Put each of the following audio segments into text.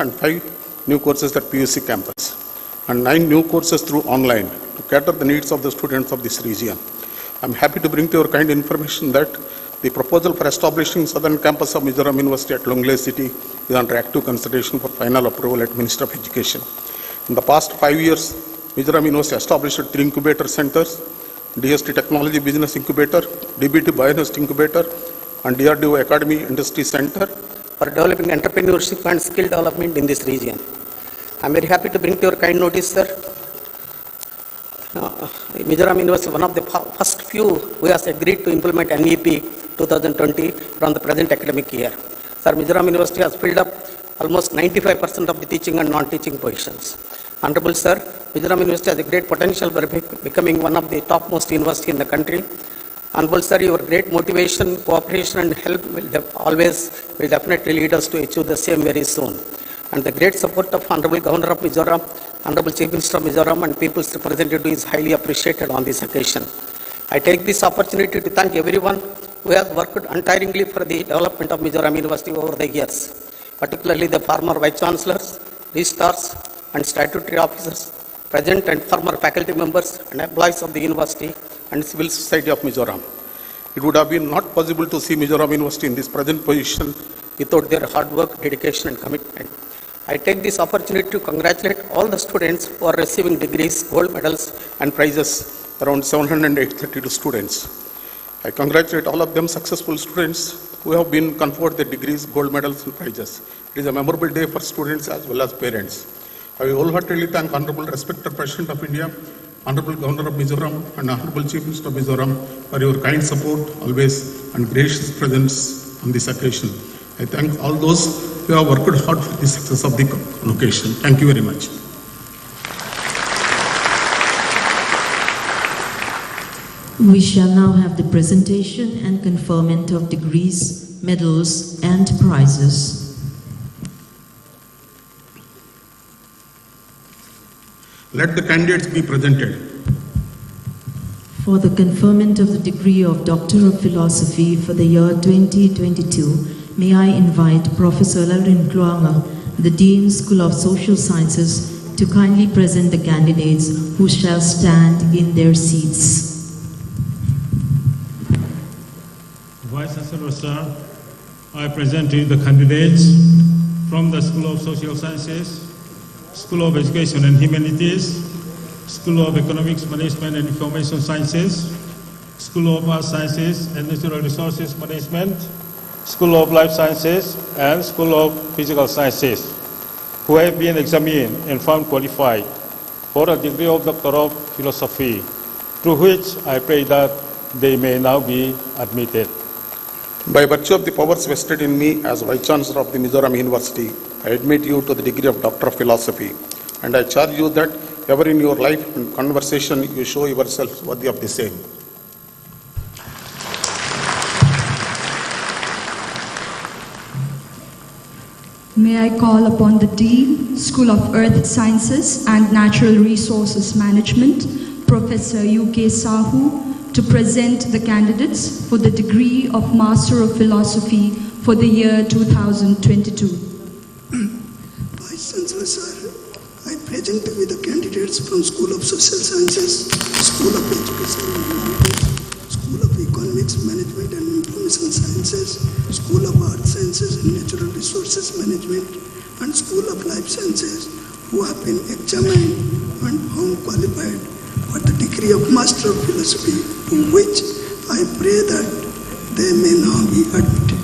and 5 new courses at PUC campus and 9 new courses through online to cater the needs of the students of this region. I am happy to bring to your kind information that the proposal for establishing southern campus of Mizoram University at Longley City is under active consideration for final approval at Ministry of Education. In the past 5 years, Mizoram University established 3 incubator centers, DST Technology Business Incubator, DBT Bionest Incubator, and DRDO Academy Industry Center for developing entrepreneurship and skill development in this region. I am very happy to bring to your kind notice, sir. Mizoram University, one of the first few who has agreed to implement NEP 2020 from the present academic year. Sir, Mizoram University has filled up almost 95% of the teaching and non-teaching positions. Honorable Sir, Mizoram University has a great potential for becoming one of the topmost university in the country. Honorable Sir, your great motivation, cooperation and help will definitely lead us to achieve the same very soon. And the great support of Honorable Governor of Mizoram, Honorable Chief Minister of Mizoram and People's Representative is highly appreciated on this occasion. I take this opportunity to thank everyone who has worked untiringly for the development of Mizoram University over the years, particularly the former Vice Chancellors, registrars and statutory officers, present and former faculty members and employees of the university and civil society of Mizoram. It would have been not possible to see Mizoram University in this present position without their hard work, dedication and commitment. I take this opportunity to congratulate all the students who are receiving degrees, gold medals and prizes, around 732 students. I congratulate all of them successful students who have been conferred the degrees, gold medals and prizes. It is a memorable day for students as well as parents. I wholeheartedly thank Honorable Respected President of India, Honorable Governor of Mizoram and Honorable Chief Minister of Mizoram for your kind support always and gracious presence on this occasion. I thank all those who have worked hard for the success of the convocation. Thank you very much. We shall now have the presentation and conferment of degrees, medals and prizes. Let the candidates be presented. For the conferment of the degree of Doctor of Philosophy for the year 2022, may I invite Professor Lalrin Kluanga, the Dean, School of Social Sciences, to kindly present the candidates who shall stand in their seats. Vice Chancellor, sir, I present to you the candidates from the School of Social Sciences, School of Education and Humanities, School of Economics Management and Information Sciences, School of Art Sciences and Natural Resources Management, School of Life Sciences and School of Physical Sciences, who have been examined and found qualified for a degree of Doctor of Philosophy, through which I pray that they may now be admitted. By virtue of the powers vested in me as Vice Chancellor of the Mizoram University, I admit you to the degree of Doctor of Philosophy, and I charge you that ever in your life and conversation you show yourselves worthy of the same. May I call upon the Dean, School of Earth Sciences and Natural Resources Management, Professor U.K. Sahu, to present the candidates for the degree of Master of Philosophy for the year 2022. Vice Chancellor, sir, I present with the candidates from School of Social Sciences, School of Education and Humanities, School of Economics Management and Information Sciences, School of Art Sciences and Natural Resources Management, and School of Life Sciences, who have been examined and found qualified for the degree of Master of Philosophy, to which I pray that they may now be admitted.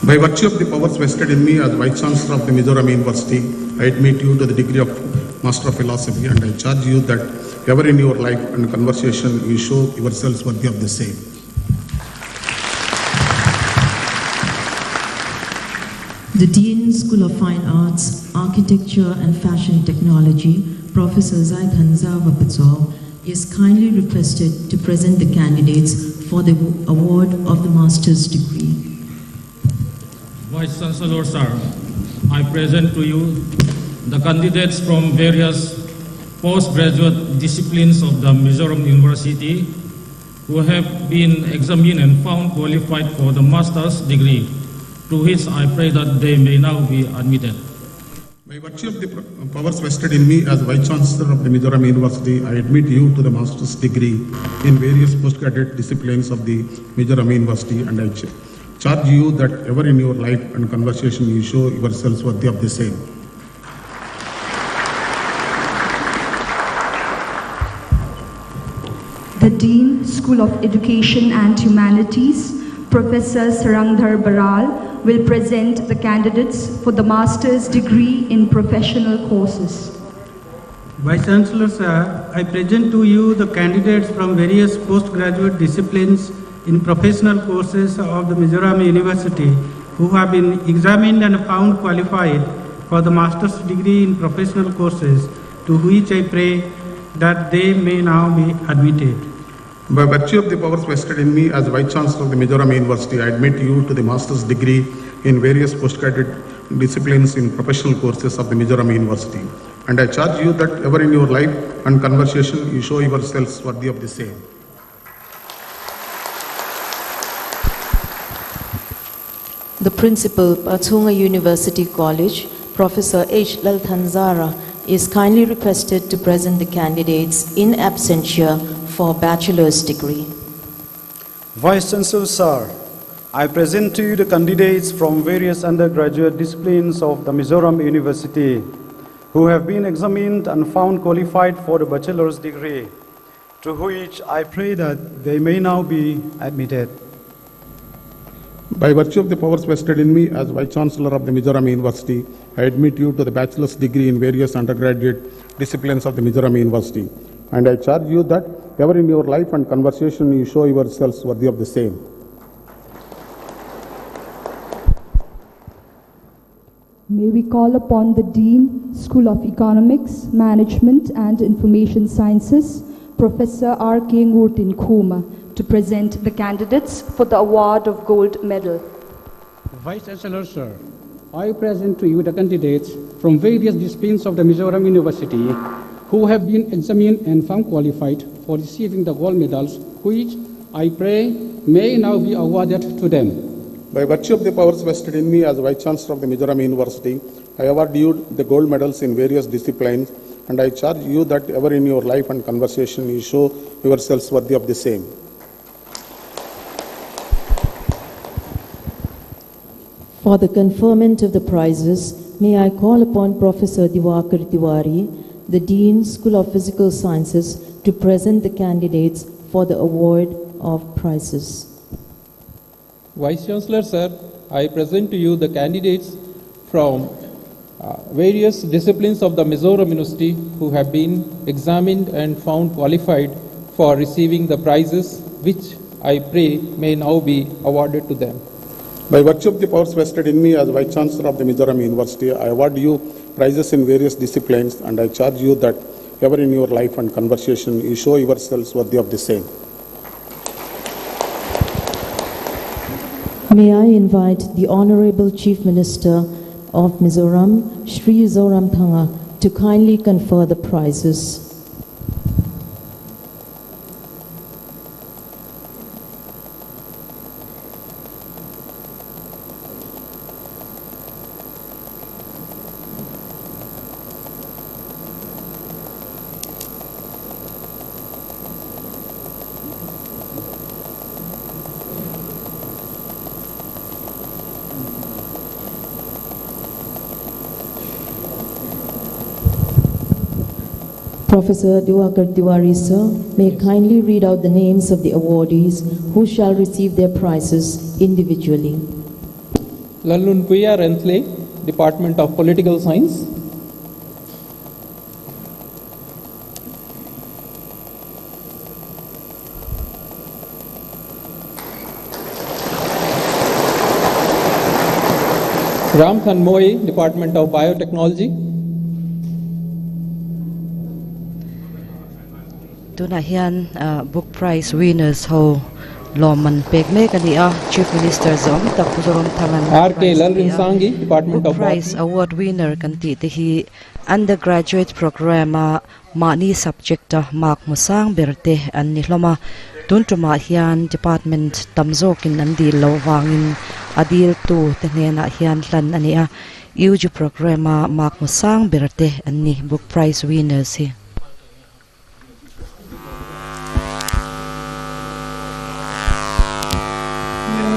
By virtue of the powers vested in me as Vice Chancellor of the Mizoram University, I admit you to the degree of Master of Philosophy, and I charge you that ever in your life and conversation you show yourselves worthy of the same. The Dean, School of Fine Arts, Architecture and Fashion Technology, Professor Zaidhan Zawapatso, is kindly requested to present the candidates for the award of the master's degree. Vice Chancellor, sir, I present to you the candidates from various postgraduate disciplines of the Mizoram University who have been examined and found qualified for the master's degree, to which I pray that they may now be admitted. By virtue of the powers vested in me as Vice Chancellor of the Mizoram University, I admit you to the master's degree in various postgraduate disciplines of the Mizoram University, and I charge you that ever in your life and conversation you show yourselves worthy of the same. The Dean, School of Education and Humanities, Professor Sarangdhar Baral, will present the candidates for the master's degree in professional courses. Vice Chancellor Sir, I present to you the candidates from various postgraduate disciplines in professional courses of the Mizoram University who have been examined and found qualified for the master's degree in professional courses, to which I pray that they may now be admitted. By virtue of the powers vested in me as Vice Chancellor of the Mizoram University, I admit you to the master's degree in various postgraduate disciplines in professional courses of the Mizoram University. And I charge you that ever in your life and conversation you show yourselves worthy of the same. The Principal, Patunga University College, Professor H. Lalthanzara, is kindly requested to present the candidates in absentia for bachelor's degree. Vice Chancellor Sir, I present to you the candidates from various undergraduate disciplines of the Mizoram University who have been examined and found qualified for the bachelor's degree, to which I pray that they may now be admitted. By virtue of the powers vested in me as Vice Chancellor of the Mizoram University, I admit you to the bachelor's degree in various undergraduate disciplines of the Mizoram University. And I charge you that ever in your life and conversation you show yourselves worthy of the same. May we call upon the Dean, School of Economics, Management and Information Sciences, Professor R.K. Ngurtin Khuma, to present the candidates for the award of gold medal. Vice Chancellor Sir, I present to you the candidates from various disciplines of the Mizoram University who have been examined and found qualified for receiving the gold medals, which I pray may now be awarded to them. By virtue of the powers vested in me as Vice Chancellor of the Mizoram University, I award you the gold medals in various disciplines, and I charge you that ever in your life and conversation you show yourselves worthy of the same. For the conferment of the prizes, may I call upon Professor Diwakar Tiwari, the Dean, School of Physical Sciences, to present the candidates for the award of prizes. Vice Chancellor Sir, I present to you the candidates from various disciplines of the Mizoram University who have been examined and found qualified for receiving the prizes, which I pray may now be awarded to them. By virtue of the powers vested in me as Vice Chancellor of the Mizoram University, I award you prizes in various disciplines, and I charge you that ever in your life and conversation you show yourselves worthy of the same. May I invite the Honorable Chief Minister of Mizoram, Shri Zoramthanga, to kindly confer the prizes. Professor Diwakar Tiwari, sir, may kindly read out the names of the awardees who shall receive their prizes individually. Lalunpuya Rentle, Department of Political Science. Ramthan Moy, Department of Biotechnology. Tuna hian book prize winners ho Loman Pekme kania Chief Minister Zom Tapuzorom Thalan R.K. Lalrin Sangi, Department book of prize award winner kanti te hi undergraduate program mani subject mark musang berte an ni hloma tuntuma hian department tamzokin an dil lo wangin adil tu te hna hian hlan ania UG program mak musang birte anni book prize winners hi.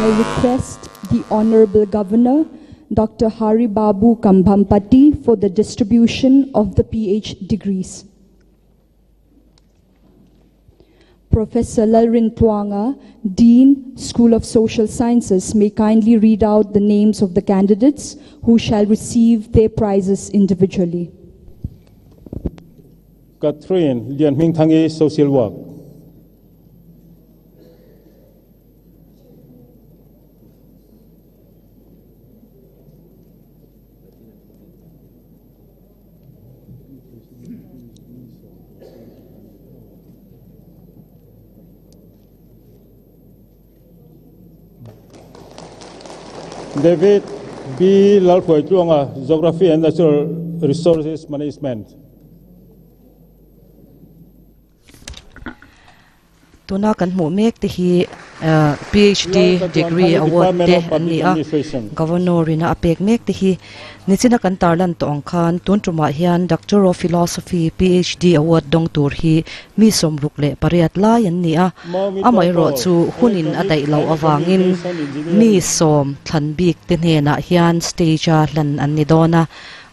I request the Honorable Governor, Dr. Hari Babu Kambhampati, for the distribution of the PhD degrees. Professor Lalrin Tuanga, Dean, School of Social Sciences, may kindly read out the names of the candidates who shall receive their prizes individually. Catherine Lian Ming Thangi, Social Work. David B. Lalpoi Tuanga, Geography and Natural Resources Management. Tuna kan mu mek te hi PhD degree award te ania governor ina apek mek te hi nichina kan tarlan to angkhan tuntuma hian Doctor of Philosophy PhD award dong tur hi mi somruk le pariat lai an nia amai ro chu hunin adai lo awangin mi som thlan bik te hena hian stage a hlan an ni dona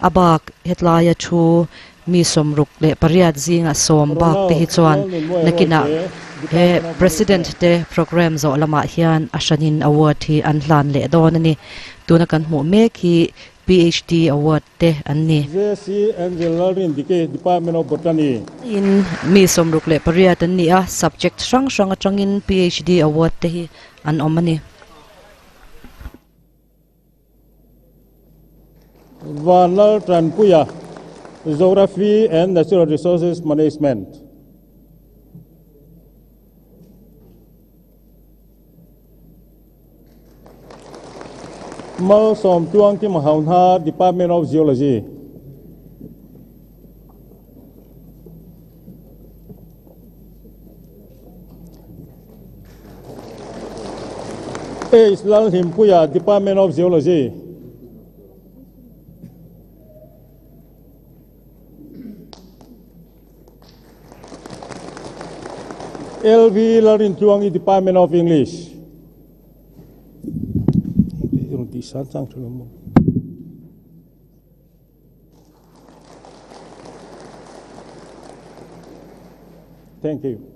abak hetlaya thu mi somruk le pariat zinga som bak te hi chuan nakina he president te program zo lama hian ashanin award hi an hlan le don ani tuna kan mu mek hi PhD award te anni JC Angela Rindike, Department of Botany. in mi somruk le pariat an ni a subject sang atangin PhD award te hi an omani Vanal Tranpuya, Geography and Natural Resources Management. Mal Som Tuang Kim Haunha, Department of Geology. A. Islal Himpuya, Department of Geology. LV Larin Tuangi, Department of English. Thank you.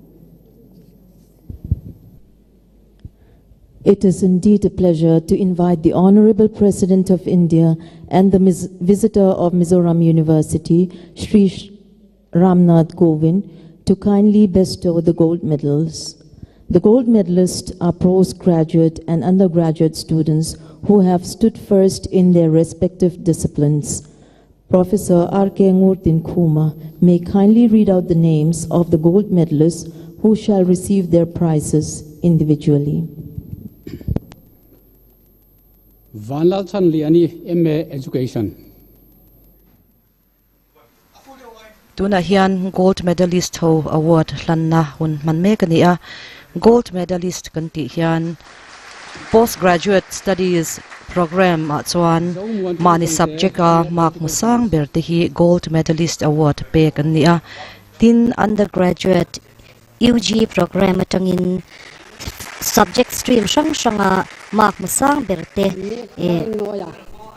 It is indeed a pleasure to invite the Honorable President of India and the visitor of Mizoram University, Shri Nath Kovind, to kindly bestow the gold medals. The gold medalists are postgraduate and undergraduate students who have stood first in their respective disciplines. Professor R.K. Ngurtin Kuma may kindly read out the names of the gold medalists who shall receive their prizes individually. Vanlal Chan Liani, MA Education. tuna hian gold medalist ho award hlanna hun man me kania gold medalist kan ti hian postgraduate studies program chuan mani subject a mak musang berte hi gold medalist award pe kan nia tin undergraduate UG program atangin subject stream shanga mak musang berte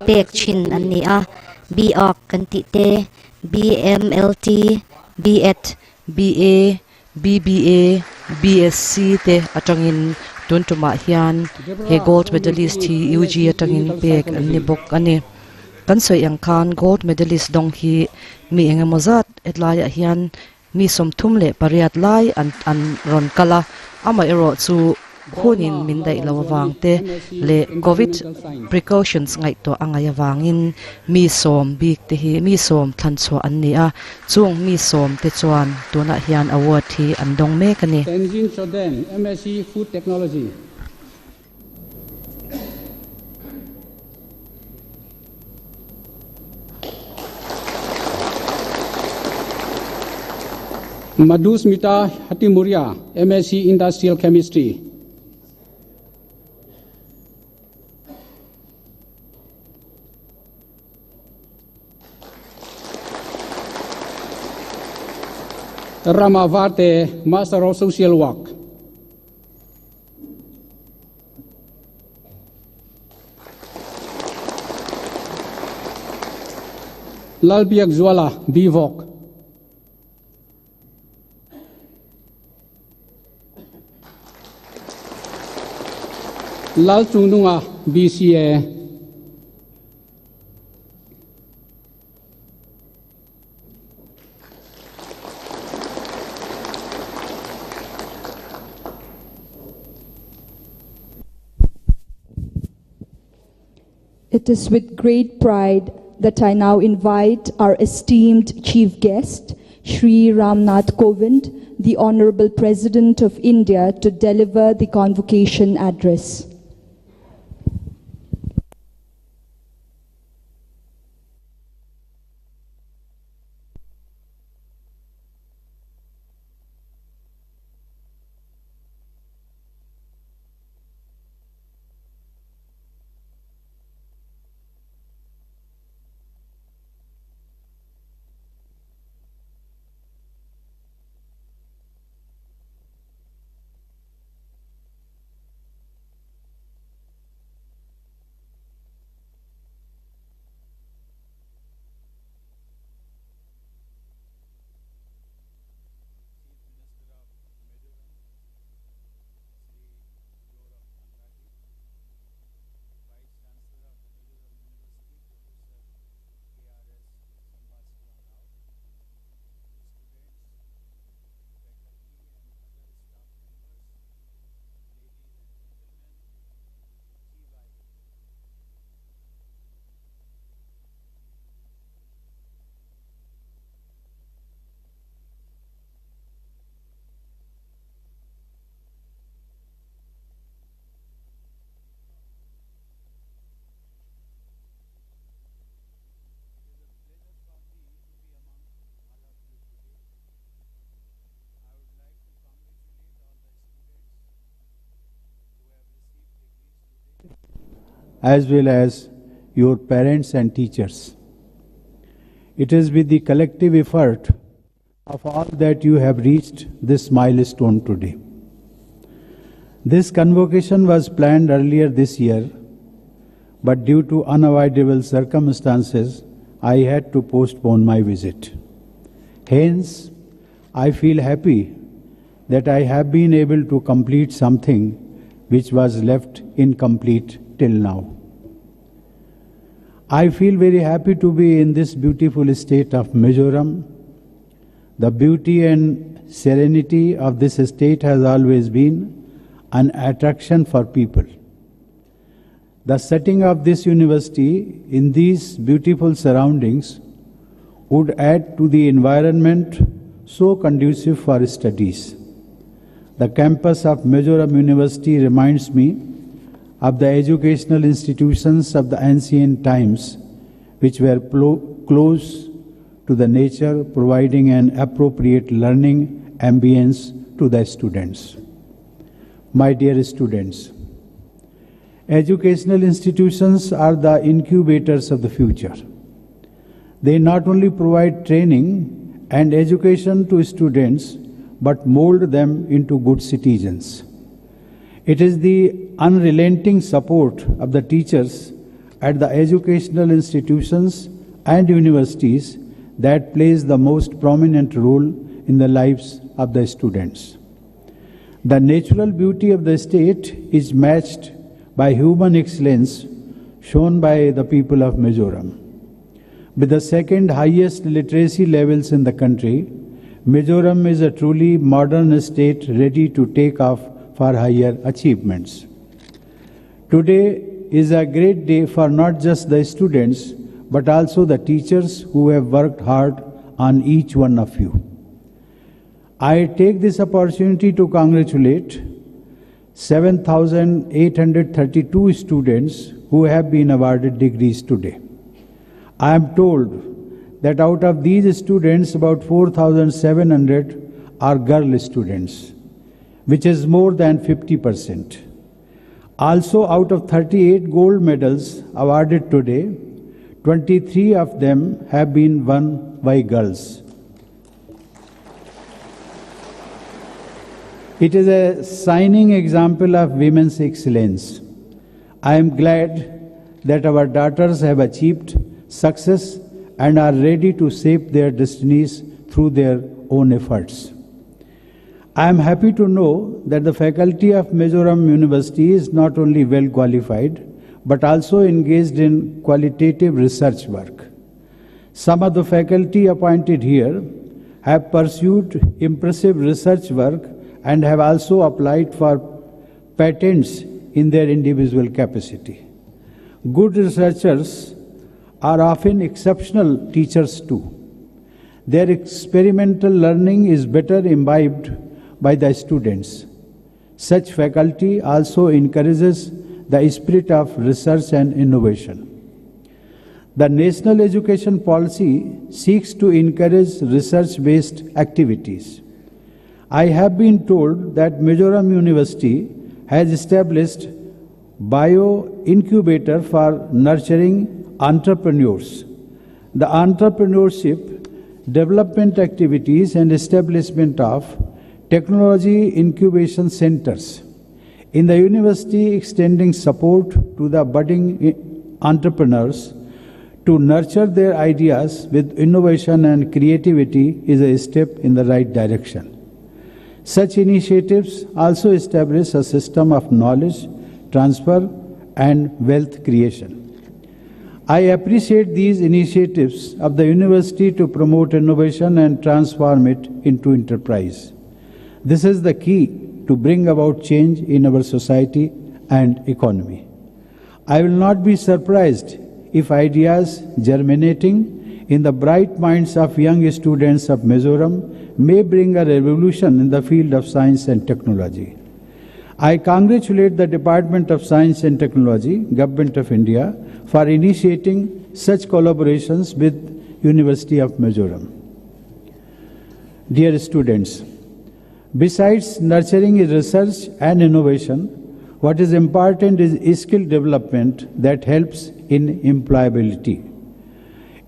pek chin ania BA kanti te BMLT, BEd, BA, BBA, BSc te atangin tuntuma hian he gold medalist hi UG atangin pek ani bok ani kan soi ang khan gold medalist dong hi mi engemozat etlaya hian mi somthum le pariat lai an ron kala ama ero chu khunin mindai lawangte le covid precautions ngai to angaya wangin mi som bik te hi mi som thancho annia chung mi som te chuan tuna hian award hi andong me kani Tenzin Choden, MSc Food Technology. Madhusmita Hatimuria, MSc Industrial Chemistry. Ramavate, Master of Social Work. Lalbiak Zwala, Bivok. Lal Chununga, BCA. It is with great pride that I now invite our esteemed chief guest, Shri Nath Kovind, the Honorable President of India, to deliver the convocation address. as well as your parents and teachers. It is with the collective effort of all that you have reached this milestone today. This convocation was planned earlier this year, but due to unavoidable circumstances, I had to postpone my visit. Hence, I feel happy that I have been able to complete something which was left incomplete till now. I feel very happy to be in this beautiful state of Mizoram. The beauty and serenity of this state has always been an attraction for people. The setting of this university in these beautiful surroundings would add to the environment so conducive for studies. The campus of Mizoram University reminds me of the educational institutions of the ancient times, which were close to the nature, providing an appropriate learning ambience to the students. My dear students, educational institutions are the incubators of the future. They not only provide training and education to students, but mold them into good citizens. It is the unrelenting support of the teachers at the educational institutions and universities that plays the most prominent role in the lives of the students. The natural beauty of the state is matched by human excellence shown by the people of Mizoram. With the second highest literacy levels in the country, Mizoram is a truly modern state ready to take off for higher achievements. Today is a great day for not just the students, but also the teachers who have worked hard on each one of you. I take this opportunity to congratulate 7,832 students who have been awarded degrees today. I am told that out of these students, about 4,700 are girl students, which is more than 50%. Also, out of 38 gold medals awarded today, 23 of them have been won by girls. It is a shining example of women's excellence. I am glad that our daughters have achieved success and are ready to shape their destinies through their own efforts. I am happy to know that the faculty of Mizoram University is not only well qualified, but also engaged in qualitative research work. Some of the faculty appointed here have pursued impressive research work and have also applied for patents in their individual capacity. Good researchers are often exceptional teachers too. Their experimental learning is better imbibed by the students. Such faculty also encourages the spirit of research and innovation. The national education policy seeks to encourage research-based activities. I have been told that Mizoram University has established bio incubator for nurturing entrepreneurs. The entrepreneurship, development activities and establishment of technology incubation centers in the university extending support to the budding entrepreneurs to nurture their ideas with innovation and creativity is a step in the right direction. Such initiatives also establish a system of knowledge transfer and wealth creation. I appreciate these initiatives of the university to promote innovation and transform it into enterprise. This is the key to bring about change in our society and economy. I will not be surprised if ideas germinating in the bright minds of young students of Mizoram may bring a revolution in the field of science and technology. I congratulate the Department of Science and Technology, Government of India, for initiating such collaborations with University of Mizoram. Dear students, besides nurturing research and innovation, what is important is skill development that helps in employability.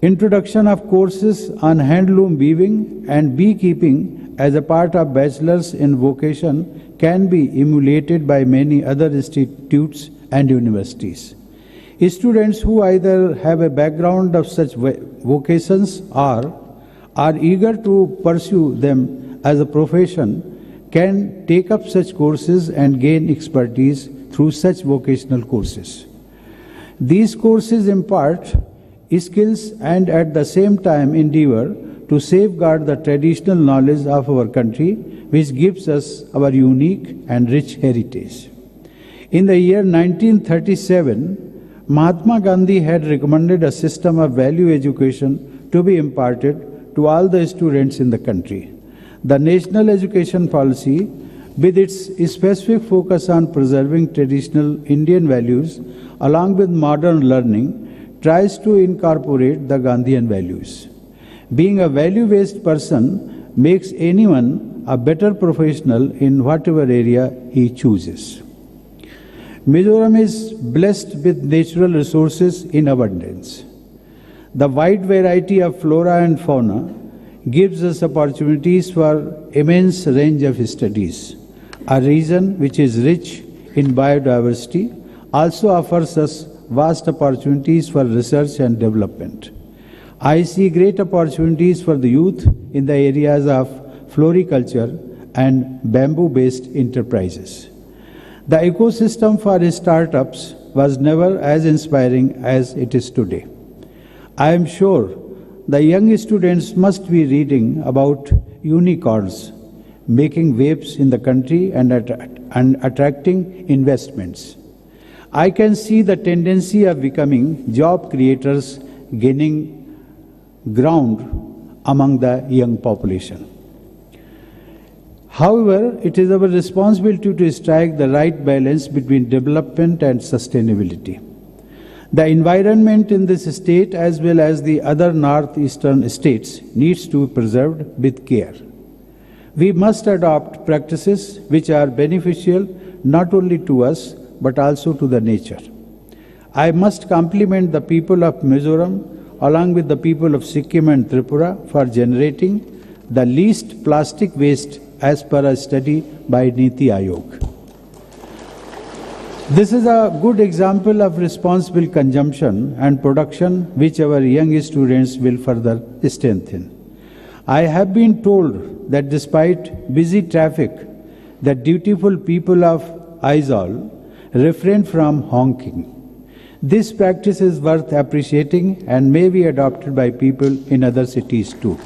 Introduction of courses on handloom weaving and beekeeping as a part of bachelor's in vocation can be emulated by many other institutes and universities. Students who either have a background of such vocations or are eager to pursue them as a profession can take up such courses and gain expertise through such vocational courses. These courses impart skills and at the same time endeavor to safeguard the traditional knowledge of our country, which gives us our unique and rich heritage. In the year 1937, Mahatma Gandhi had recommended a system of value education to be imparted to all the students in the country. The national education policy, with its specific focus on preserving traditional Indian values along with modern learning, tries to incorporate the Gandhian values. Being a value-based person makes anyone a better professional in whatever area he chooses. Mizoram is blessed with natural resources in abundance. The wide variety of flora and fauna gives us opportunities for immense range of studies. A region which is rich in biodiversity also offers us vast opportunities for research and development. I see great opportunities for the youth in the areas of floriculture and bamboo-based enterprises. The ecosystem for startups was never as inspiring as it is today. I am sure the young students must be reading about unicorns making waves in the country and attracting investments. I can see the tendency of becoming job creators gaining ground among the young population. However, it is our responsibility to strike the right balance between development and sustainability. The environment in this state as well as the other northeastern states needs to be preserved with care. We must adopt practices which are beneficial not only to us but also to the nature. I must compliment the people of Mizoram along with the people of Sikkim and Tripura for generating the least plastic waste as per a study by Niti Aayog. This is a good example of responsible consumption and production which our young students will further strengthen. I have been told that despite busy traffic, the dutiful people of Aizawl refrain from honking. This practice is worth appreciating and may be adopted by people in other cities too.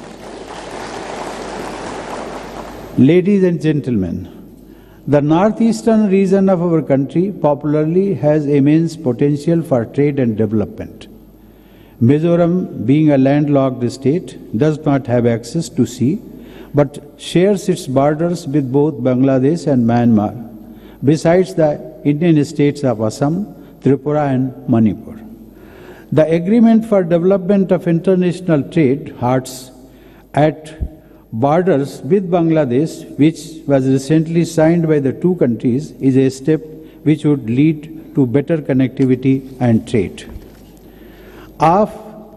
Ladies and gentlemen, the northeastern region of our country popularly has immense potential for trade and development. Mizoram, being a landlocked state, does not have access to sea, but shares its borders with both Bangladesh and Myanmar, besides the Indian states of Assam, Tripura and Manipur. The Agreement for Development of International Trade HARTS at borders with Bangladesh, which was recently signed by the two countries, is a step which would lead to better connectivity and trade. Of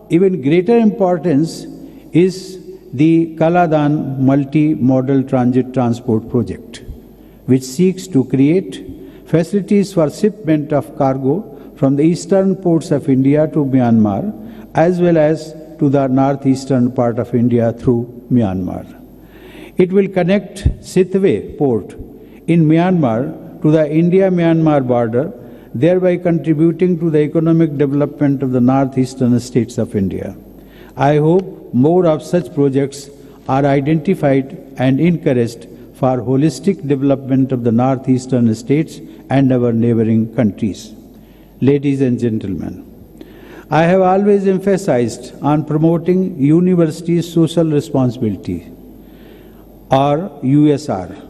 even greater importance is the Kaladan multi-modal transit transport project, which seeks to create facilities for shipment of cargo from the eastern ports of India to Myanmar, as well as to the northeastern part of India through Myanmar. It will connect Sitwe port in Myanmar to the India-Myanmar border, thereby contributing to the economic development of the northeastern states of India. I hope more of such projects are identified and encouraged for holistic development of the northeastern states and our neighboring countries. Ladies and gentlemen, I have always emphasized on promoting university social responsibility, or USR,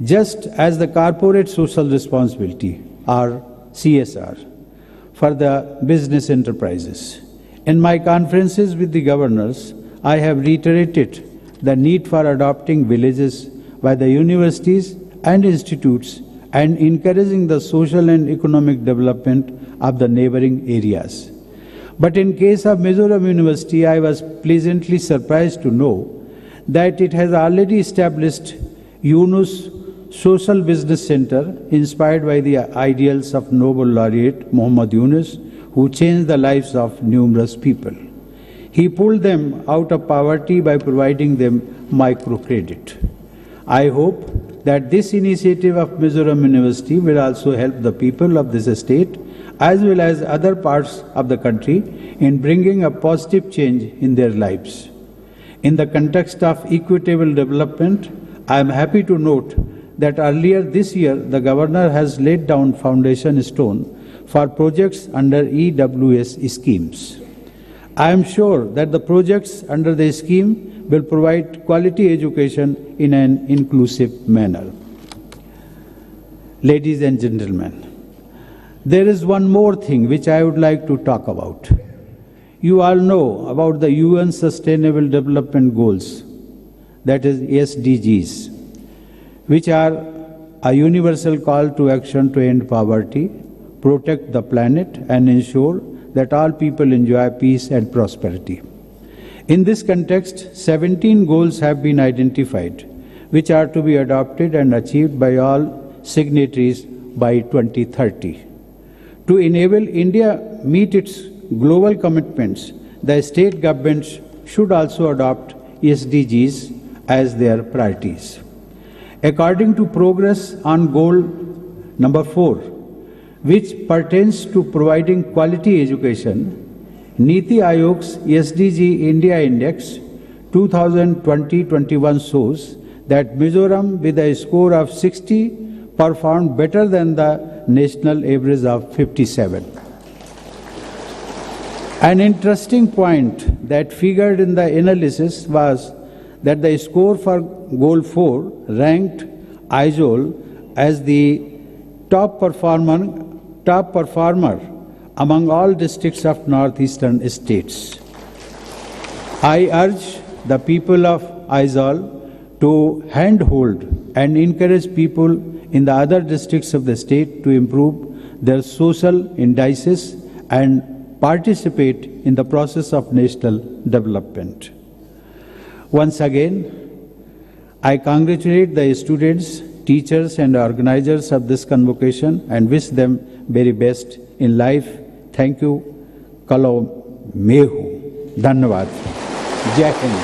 just as the corporate social responsibility, or CSR, for the business enterprises. In my conferences with the governors, I have reiterated the need for adopting villages by the universities and institutes and encouraging the social and economic development of the neighboring areas. But in case of Mizoram University, I was pleasantly surprised to know that it has already established Yunus Social Business Center, inspired by the ideals of Nobel laureate Muhammad Yunus, who changed the lives of numerous people. He pulled them out of poverty by providing them microcredit. I hope that this initiative of Mizoram University will also help the people of this state as well as other parts of the country in bringing a positive change in their lives. In the context of equitable development, I am happy to note that earlier this year the Governor has laid down foundation stone for projects under EWS schemes. I am sure that the projects under the scheme will provide quality education in an inclusive manner. Ladies and gentlemen, there is one more thing which I would like to talk about. You all know about the UN Sustainable Development Goals, that is SDGs, which are a universal call to action to end poverty, protect the planet, and ensure that all people enjoy peace and prosperity. In this context, 17 goals have been identified, which are to be adopted and achieved by all signatories by 2030. To enable India meet its global commitments, the state governments should also adopt SDGs as their priorities. According to progress on goal number 4, which pertains to providing quality education, Niti Aayog's SDG India Index 2020-21 shows that Mizoram, with a score of 60, performed better than the national average of 57. An interesting point that figured in the analysis was that the score for Goal 4 ranked Aizawl as the top performer among all districts of northeastern states. I urge the people of Aizawl to handhold and encourage people in the other districts of the state to improve their social indices and participate in the process of national development. Once again, I congratulate the students, teachers and organizers of this convocation and wish them very best in life. Thank you. Kalo Mehu. Dhanyavad. Jai Hind.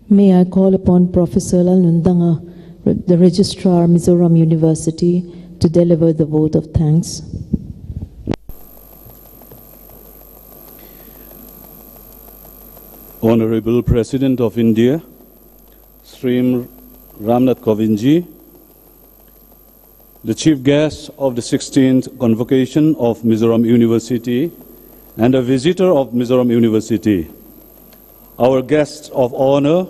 May I call upon Professor Nundanga, the Registrar, Mizoram University, to deliver the vote of thanks. Honorable President of India, Sri Nath Kovind ji, the Chief Guest of the 16th Convocation of Mizoram University and a visitor of Mizoram University, our guests of honor,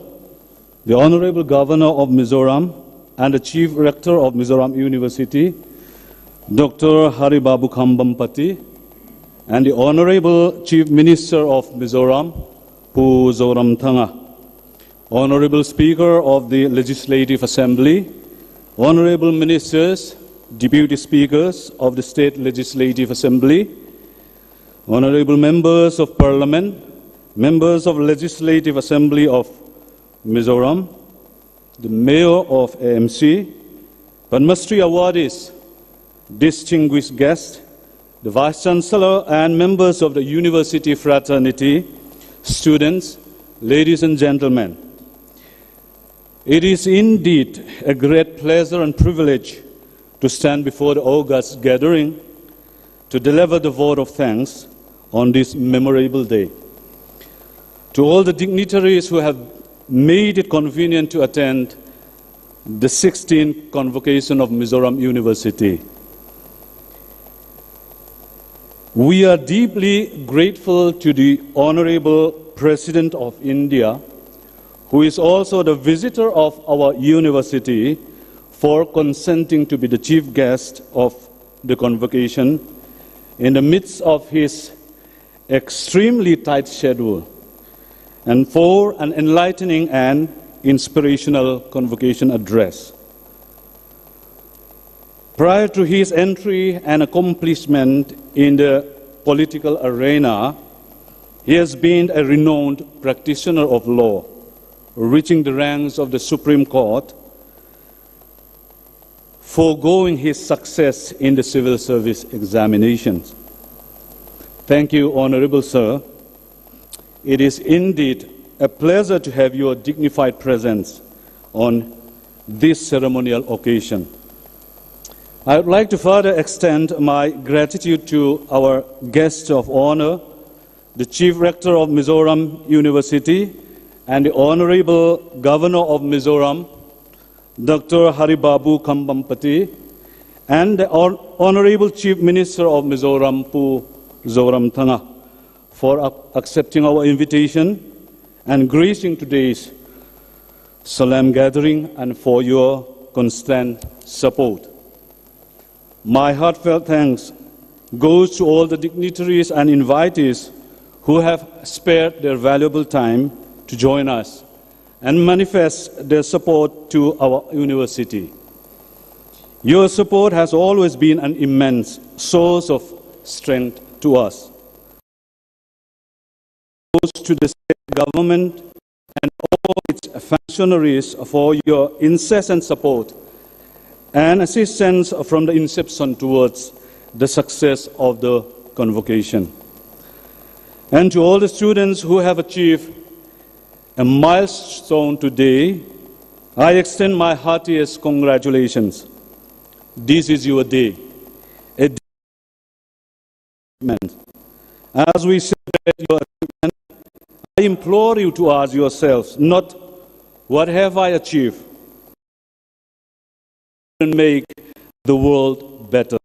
the Honorable Governor of Mizoram and the Chief Rector of Mizoram University, Dr. Haribabu Khambampati, and the Honorable Chief Minister of Mizoram, Pu Zoram Thanga, Honorable Speaker of the Legislative Assembly, Honorable Ministers, Deputy Speakers of the State Legislative Assembly, Honorable Members of Parliament, Members of Legislative Assembly of Mizoram, the Mayor of AMC, Padma Shri awardees, distinguished guests, the Vice Chancellor and members of the University fraternity, students, ladies and gentlemen. It is indeed a great pleasure and privilege to stand before the august gathering to deliver the vote of thanks on this memorable day. To all the dignitaries who have made it convenient to attend the 16th Convocation of Mizoram University, we are deeply grateful to the Honorable President of India, who is also the visitor of our university, for consenting to be the chief guest of the convocation in the midst of his extremely tight schedule, and for an enlightening and inspirational convocation address. Prior to his entry and accomplishment in the political arena, he has been a renowned practitioner of law, reaching the ranks of the Supreme Court, foregoing his success in the civil service examinations. Thank you, Honorable Sir. It is indeed a pleasure to have your dignified presence on this ceremonial occasion. I would like to further extend my gratitude to our guest of honor, the Chief Rector of Mizoram University and the Honorable Governor of Mizoram, Dr. Haribabu Khambampati, and the Honorable Chief Minister of Mizoram, Pu Zoram Thanga, for accepting our invitation and gracing today's solemn gathering and for your constant support. My heartfelt thanks goes to all the dignitaries and invitees who have spared their valuable time to join us and manifest their support to our university. Your support has always been an immense source of strength to us. To the state government and all its functionaries for your incessant support and assistance from the inception towards the success of the convocation. And to all the students who have achieved a milestone today, I extend my heartiest congratulations. This is your day, a day of achievement. As we celebrate your achievement, I implore you to ask yourselves, not what have I achieved, and make the world better.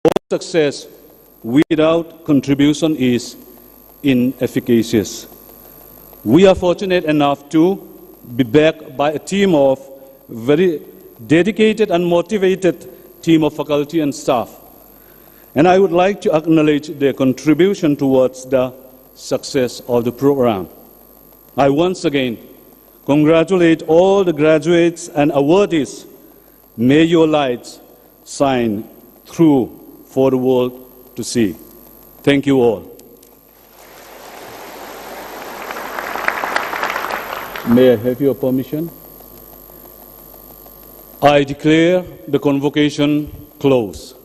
All success without contribution is inefficacious. We are fortunate enough to be backed by a team of very dedicated and motivated team of faculty and staff. And I would like to acknowledge their contribution towards the success of the program. I once again congratulate all the graduates and awardees. May your lights shine through for the world to see. Thank you all. May I have your permission? I declare the convocation closed.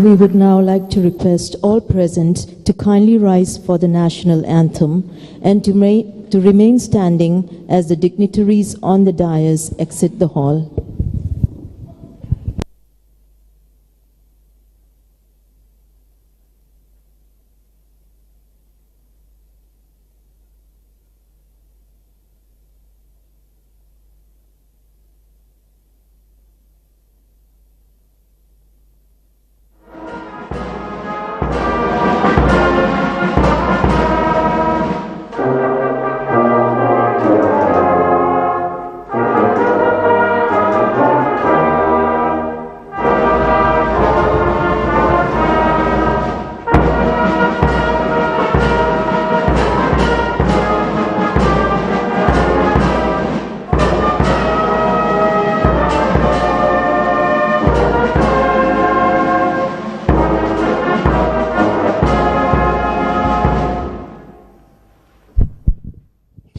We would now like to request all present to kindly rise for the national anthem and to remain standing as the dignitaries on the dais exit the hall.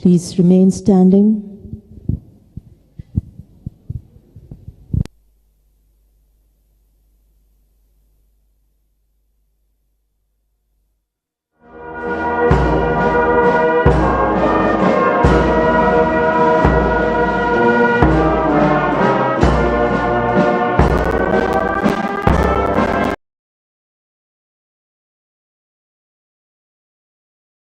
Please remain standing.